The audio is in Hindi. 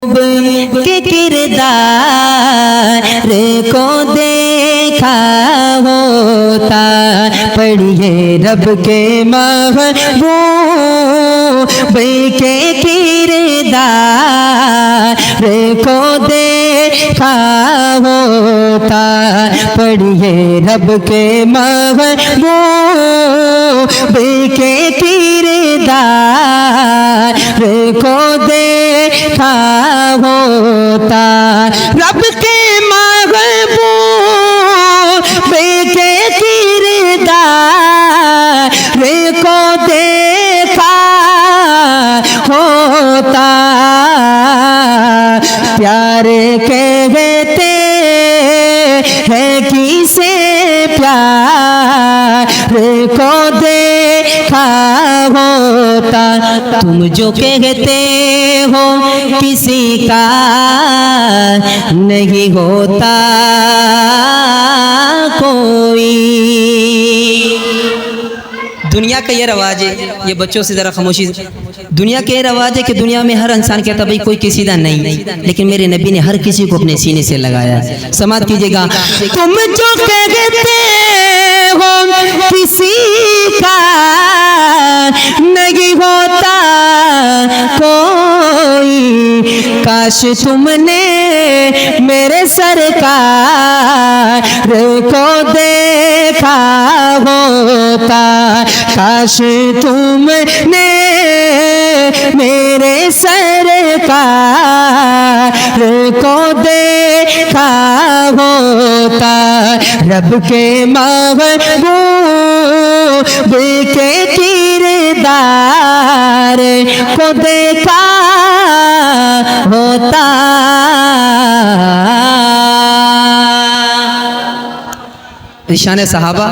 के किरदार को देखा होता, पढ़िए रब के महबूब के किरदार को देखा होता, पढ़िए रब के महबूब के किरदार को देखा होता। रब के महबूब के किरदार को देखा होता, प्यारे कहते हैं किसे प्यार को देखा होता। तुम जो कहते हो किसी का नहीं होता कोई। दुनिया का ये रवाज है, ये बच्चों से ज़रा खामोशी। दुनिया का ये रवाज है कि दुनिया में हर इंसान कहता भाई कोई किसी का नहीं, लेकिन मेरे नबी ने हर किसी को अपने सीने से लगाया। समात कीजिएगा। तुम जो कहते हो किसी का नहीं होता कोई, काश तुमने मेरे सरकार को देखा होता, काश तुमने मेरे सरकार को देखा होता। रब के महबूब के किरदार को देखा होता। शान सहाबा